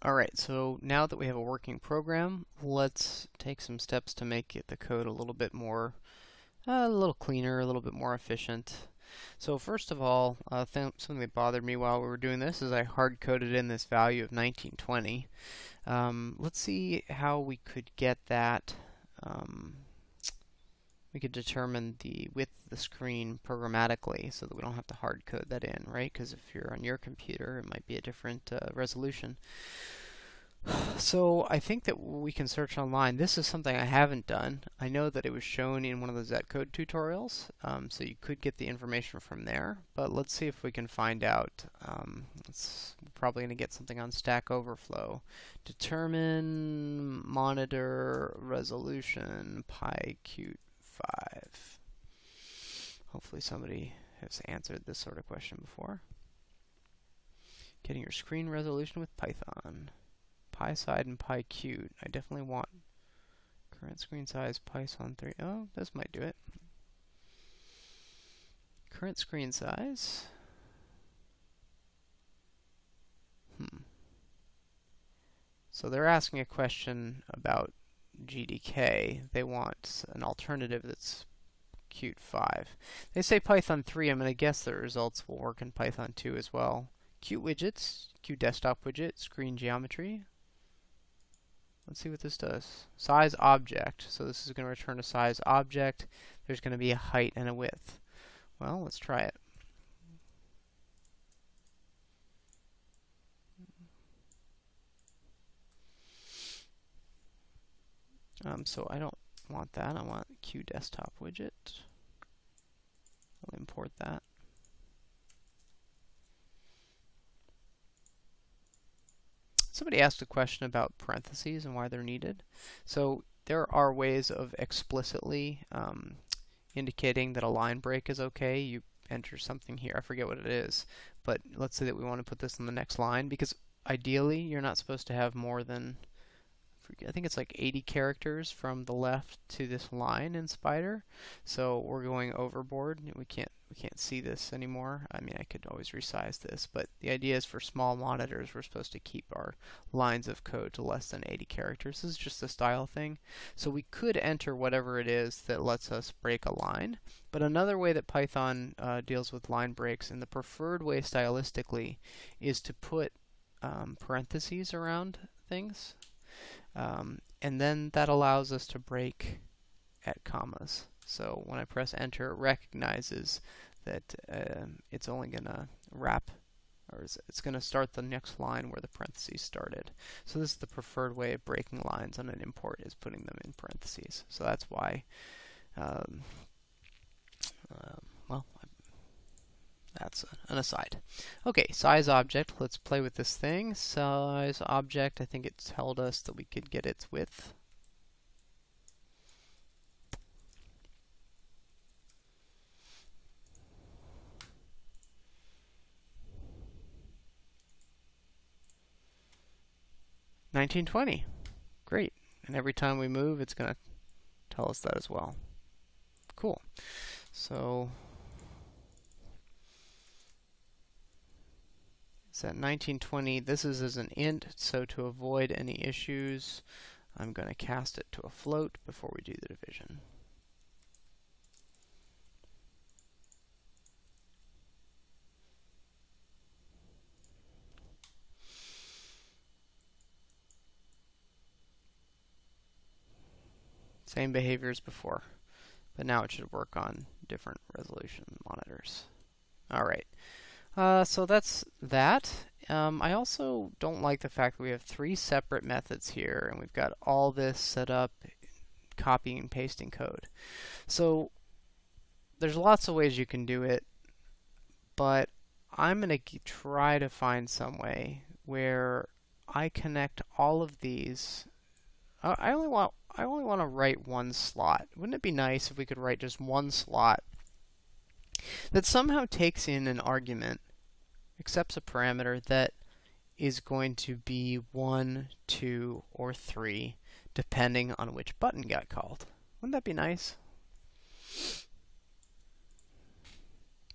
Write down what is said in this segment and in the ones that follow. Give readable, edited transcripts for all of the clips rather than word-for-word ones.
Alright, so now that we have a working program, let's take some steps to make the code a little bit more, a little cleaner, a little bit more efficient. So first of all, something that bothered me while we were doing this is I hard-coded in this value of 1920. Let's see how we could get that. We could determine the width of the screen programmatically so that we don't have to hard code that in, right? Because if you're on your computer, it might be a different resolution. So I think that we can search online. This is something I haven't done. I know that it was shown in one of the Zcode tutorials, so you could get the information from there. But let's see if we can find out. We're probably going to get something on Stack Overflow. Determine monitor resolution PyQt 5. Hopefully somebody has answered this sort of question before. Getting your screen resolution with Python. PySide and PyQt. I definitely want current screen size Python 3. Oh, this might do it. Current screen size. So they're asking a question about GDK. They want an alternative that's Qt 5. They say Python 3. I'm going to guess the results will work in Python 2 as well. Qt widgets, Qt desktop widget, screen geometry. Let's see what this does. Size object. So this is going to return a size object. There's going to be a height and a width. Well, let's try it. So I don't want that. I want Qt desktop widget. I'll import that. Somebody asked a question about parentheses and why they're needed. So there are ways of explicitly indicating that a line break is okay. You enter something here. I forget what it is. But let's say that we want to put this on the next line, because ideally you're not supposed to have more than, I think it's like 80 characters from the left to this line in Spider. So we're going overboard. We can't see this anymore. I mean, I could always resize this, but the idea is for small monitors, we're supposed to keep our lines of code to less than 80 characters. This is just a style thing. So we could enter whatever it is that lets us break a line. But another way that Python deals with line breaks, and the preferred way stylistically, is to put parentheses around things. And then that allows us to break at commas. So when I press enter, it recognizes that it's only going to wrap, or it's going to start the next line where the parentheses started. So this is the preferred way of breaking lines on an import, is putting them in parentheses. So that's why, well, that's an aside. Okay, size object. Let's play with this thing. Size object, I think it told us that we could get its width. $19.20. Great. And every time we move, it's going to tell us that as well. Cool. So at 1920, this is as an int, so to avoid any issues, I'm going to cast it to a float before we do the division. Same behavior as before, but now it should work on different resolution monitors. Alright. So that's that. I also don't like the fact that we have 3 separate methods here, and we've got all this set up, copying and pasting code. So there's lots of ways you can do it, but I'm going to try to find some way where I connect all of these. I only want to write one slot. Wouldn't it be nice if we could write just one slot that somehow takes in an argument, accepts a parameter that is going to be 1, 2, or 3, depending on which button got called? Wouldn't that be nice?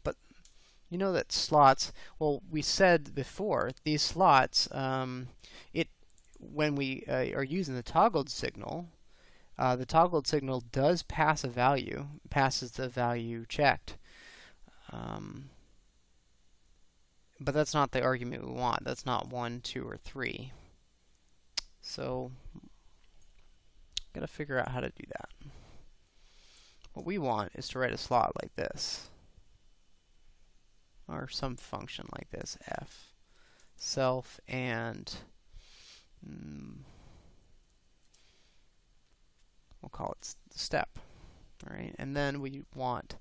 But you know that slots, well, we said before, these slots, when we are using the toggled signal does pass a value, passes the value checked. But that's not the argument we want. That's not 1, 2, or 3. So, got to figure out how to do that. What we want is to write a slot like this, or some function like this, f self and we'll call it step. All right, and then we want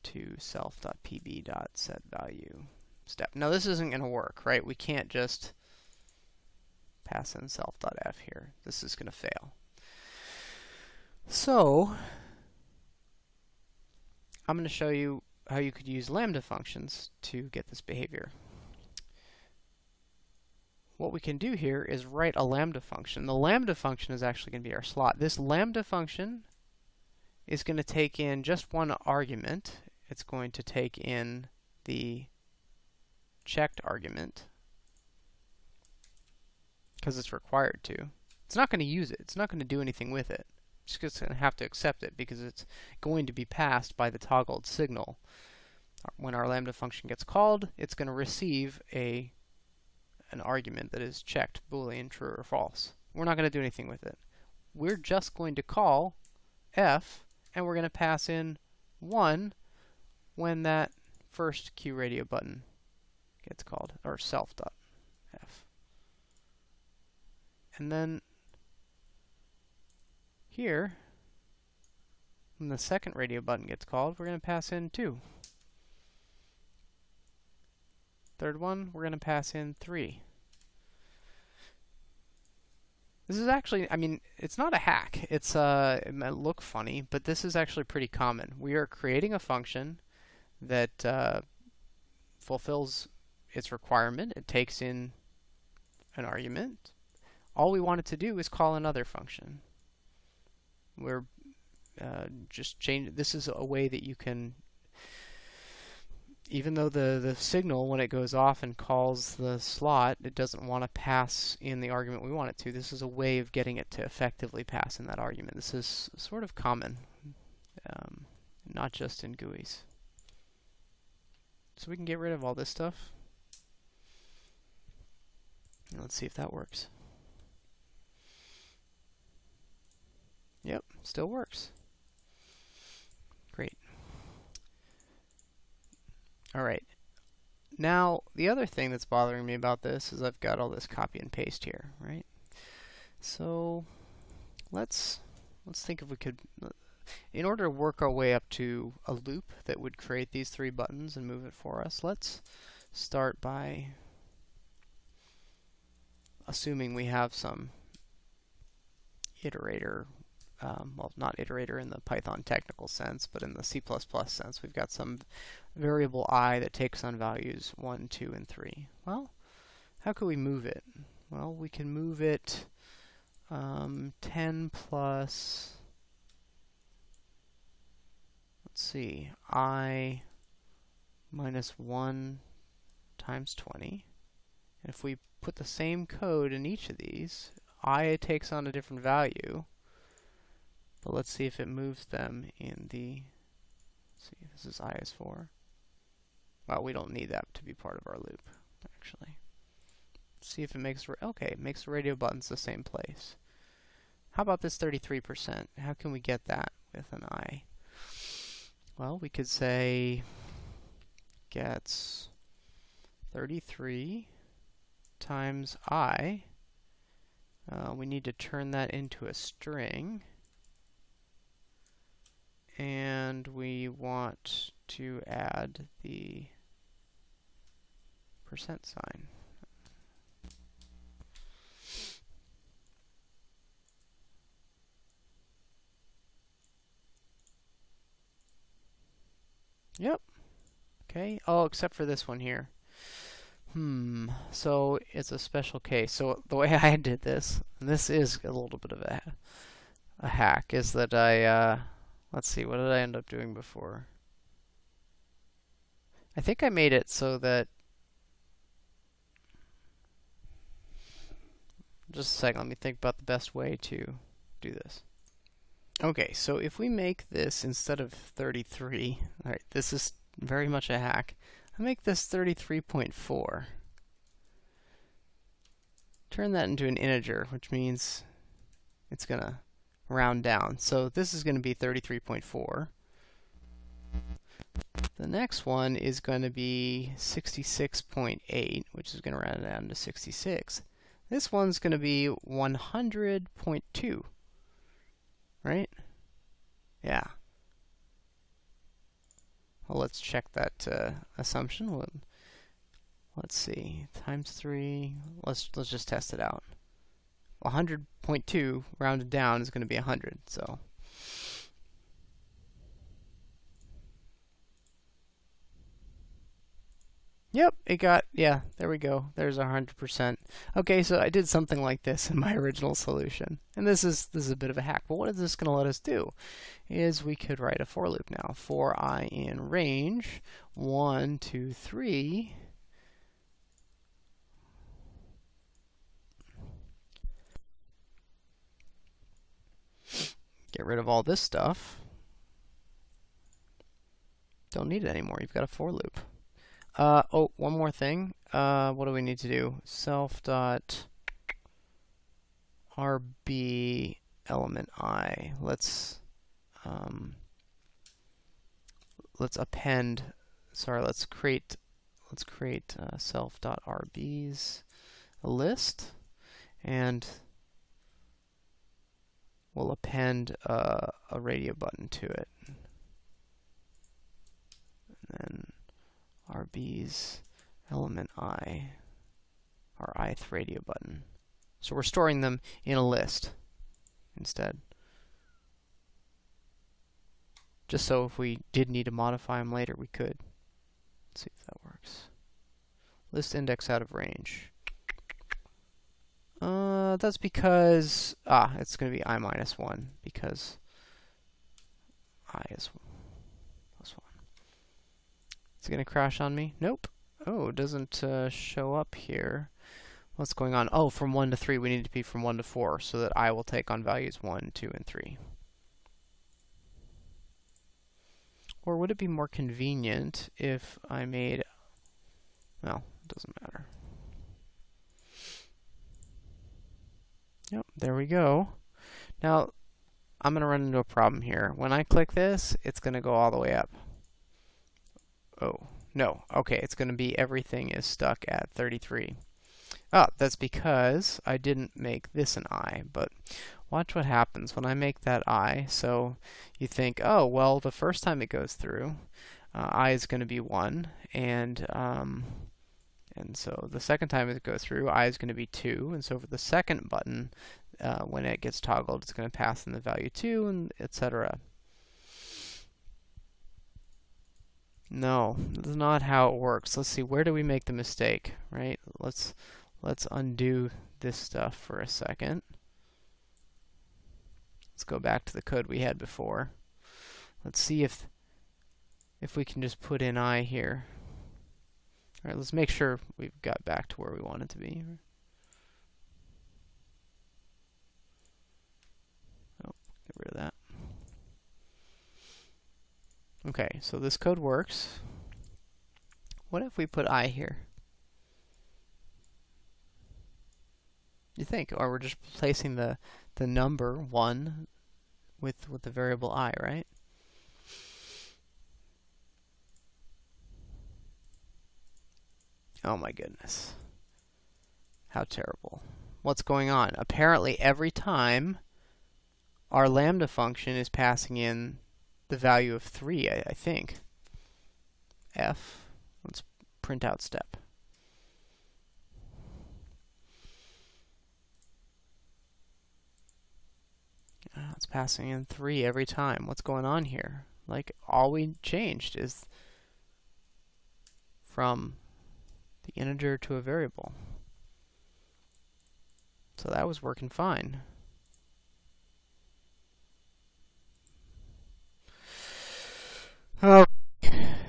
to self.pb.setValue step. Now this isn't going to work, right? We can't just pass in self.f here. This is going to fail. So I'm going to show you how you could use lambda functions to get this behavior. What we can do here is write a lambda function. The lambda function is actually going to be our slot. This lambda function is going to take in just one argument. It's going to take in the checked argument because it's required to. It's not going to use it. It's not going to do anything with it. It's just going to have to accept it because it's going to be passed by the toggled signal. When our lambda function gets called, it's going to receive an argument that is checked, Boolean, true or false. We're not going to do anything with it. We're just going to call f, and we're going to pass in 1 when that first Q radio button gets called, or self.f. And then here, when the second radio button gets called, we're going to pass in 2. Third one, we're going to pass in 3. This is actually, I mean, it's not a hack. It's it might look funny, but this is actually pretty common. We are creating a function that fulfills its requirement. It takes in an argument. All we want it to do is call another function. We're just change. This is a way that you can, even though the signal, when it goes off and calls the slot, it doesn't want to pass in the argument we want it to. This is a way of getting it to effectively pass in that argument. This is sort of common, not just in GUIs. So we can get rid of all this stuff. And let's see if that works. Yep, still works. Great. Alright. Now, the other thing that's bothering me about this is I've got all this copy and paste here, right? So, let's think if we could, in order to work our way up to a loop that would create these 3 buttons and move it for us, let's start by assuming we have some iterator, well, not iterator in the Python technical sense, but in the C++ sense. We've got some variable I that takes on values 1, 2, and 3. Well, how could we move it? Well, we can move it 10 plus, let's see, I minus 1 times 20. And if we put the same code in each of these, I takes on a different value. But let's see if it moves them in the, let's see, this is I is 4. Well, we don't need that to be part of our loop, actually. See if it makes, okay, it makes the radio buttons the same place. How about this 33%? How can we get that with an I? Well, we could say gets 33 times I. We need to turn that into a string. And we want to add the percent sign. Yep. Okay. Oh, except for this one here. So it's a special case. So the way I did this, and this is a little bit of a hack, is that I let's see, what did I end up doing before? I think I made it so that, just a second, let me think about the best way to do this. Okay, so if we make this instead of 33, alright, this is very much a hack. I make this 33.4. Turn that into an integer, which means it's going to round down. So this is going to be 33.4. The next one is going to be 66.8, which is going to round down to 66. This one's going to be 100.2, right? Yeah. Well, let's check that assumption. Let's see, times 3. Let's just test it out. 100.2 rounded down is going to be 100. So. Yep, it got, yeah, there we go. There's 100%. Okay, so I did something like this in my original solution. And this is a bit of a hack. But what is this going to let us do? Is we could write a for loop now. For I in range 1, 2, 3. Get rid of all this stuff. Don't need it anymore. You've got a for loop. Oh, one more thing. What do we need to do? Self.rb element I. Let's append. Sorry, let's create self.rb's a list, and we'll append a radio button to it. And then RB's element I, our ith radio button. So we're storing them in a list instead. Just so if we did need to modify them later, we could. Let's see if that works. List index out of range. That's because, it's going to be I minus 1, because I is plus 1. Is it going to crash on me? Nope. Oh, it doesn't show up here. What's going on? Oh, from 1 to 3, we need to be from 1 to 4, so that I will take on values 1, 2, and 3. Or would it be more convenient if I made, well, it doesn't matter. Yep, there we go. Now, I'm going to run into a problem here. When I click this, it's going to go all the way up. Oh, no. Okay, it's going to be everything is stuck at 33. Oh, that's because I didn't make this an I, but watch what happens when I make that I. So you think, oh, well, the first time it goes through, I is going to be 1, and so the second time it goes through, I is going to be 2, and so for the second button, when it gets toggled, it's going to pass in the value 2, and etc. No, that's not how it works. Let's see, where do we make the mistake, right? Let's undo this stuff for a second. Let's go back to the code we had before. Let's see if we can just put in I here. All right, let's make sure we've got back to where we want it to be. Oh, get rid of that. Okay, so this code works. What if we put I here? You think? Or we're just replacing the number 1 with the variable I, right? Oh my goodness. How terrible. What's going on? Apparently every time our lambda function is passing in the value of 3, I think. F. Let's print out step. It's passing in 3 every time. What's going on here? Like, all we changed is from the integer to a variable. So that was working fine.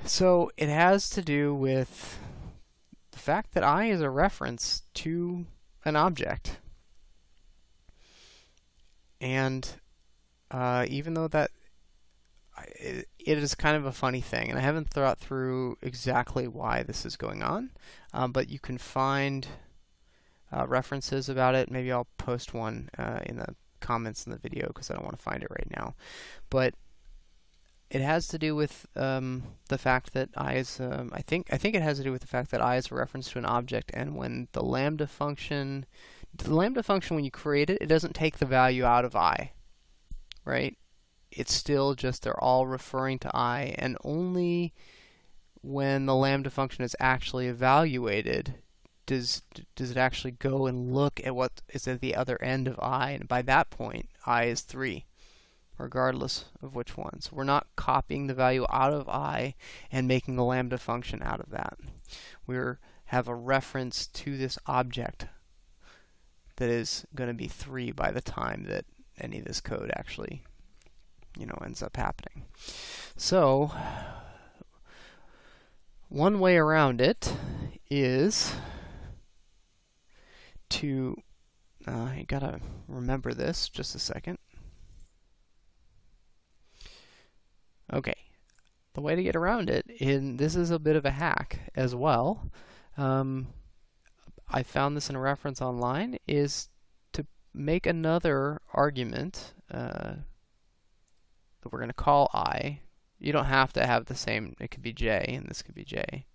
So it has to do with the fact that I is a reference to an object. And even though that it is kind of a funny thing, and I haven't thought through exactly why this is going on, but you can find references about it. Maybe I'll post one in the comments in the video because I don't want to find it right now. But it has to do with the fact that I is I think it has to do with the fact that I is a reference to an object, and when the lambda function when you create it, it doesn't take the value out of I, right? It's still just they're all referring to I, and only when the lambda function is actually evaluated does it actually go and look at what is at the other end of I, and by that point I is 3, regardless of which one. So we're not copying the value out of I and making the lambda function out of that. We have a reference to this object that is going to be 3 by the time that any of this code actually, ends up happening. So one way around it is to, you gotta remember this, just a second. Okay, the way to get around it, and this is a bit of a hack as well, I found this in a reference online, is to make another argument that we're going to call I. You don't have to have the same, it could be j, and this could be j.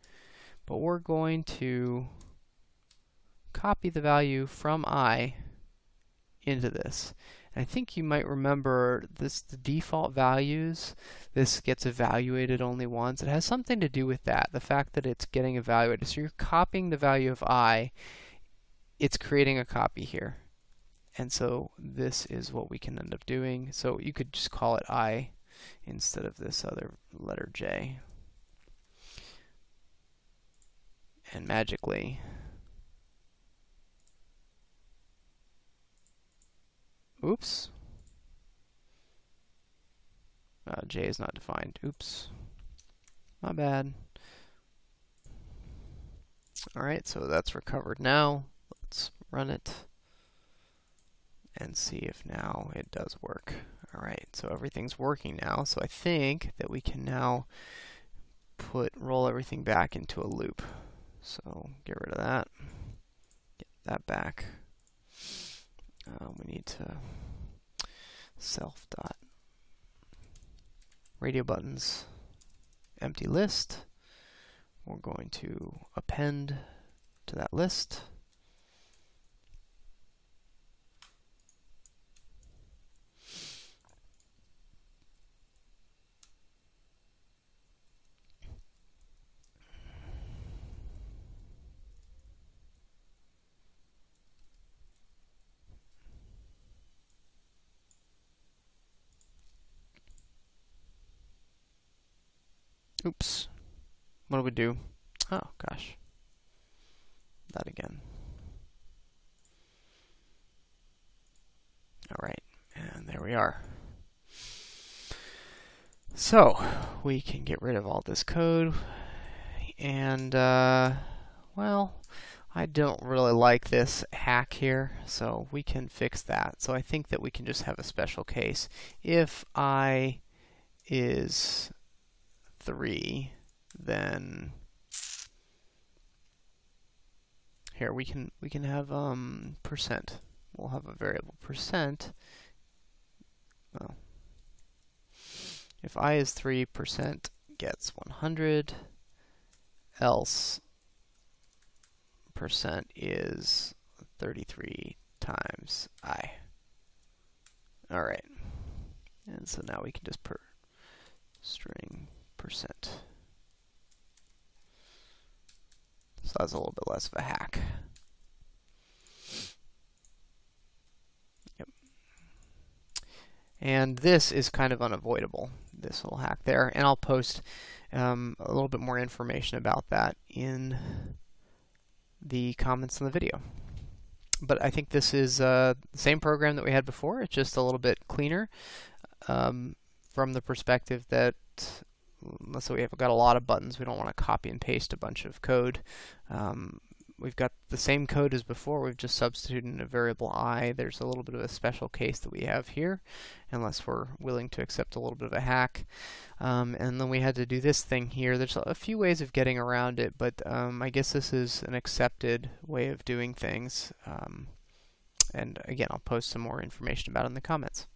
But we're going to copy the value from I into this. And I think you might remember this, the default values, this gets evaluated only once. It has something to do with that, the fact that it's getting evaluated. So you're copying the value of I, it's creating a copy here. And so this is what we can end up doing. So you could just call it I instead of this other letter j. And magically, oops, j is not defined. Oops, my bad. Alright, so that's recovered now. Let's run it and see if now it does work. Alright, so everything's working now. So I think that we can now roll everything back into a loop. So get rid of that. Get that back. We need to self dot radio buttons empty list. We're going to append to that list. Oops. What do we do? Oh, gosh. That again. Alright, and there we are. So, we can get rid of all this code, and, well, I don't really like this hack here, so we can fix that. So I think that we can just have a special case. If I is 3, then here we can have percent. We'll have a variable percent. Well, if I is 3, percent gets 100, else percent is 33 times I. Alright, and so now we can just string percent. So that's a little bit less of a hack. Yep. And this is kind of unavoidable, this little hack there. And I'll post a little bit more information about that in the comments in the video. But I think this is the same program that we had before. It's just a little bit cleaner from the perspective that let's say we've got a lot of buttons, we don't want to copy and paste a bunch of code. We've got the same code as before, we've just substituted a variable I. There's a little bit of a special case that we have here, unless we're willing to accept a little bit of a hack. And then we had to do this thing here. There's a few ways of getting around it, but I guess this is an accepted way of doing things. And again, I'll post some more information about it in the comments.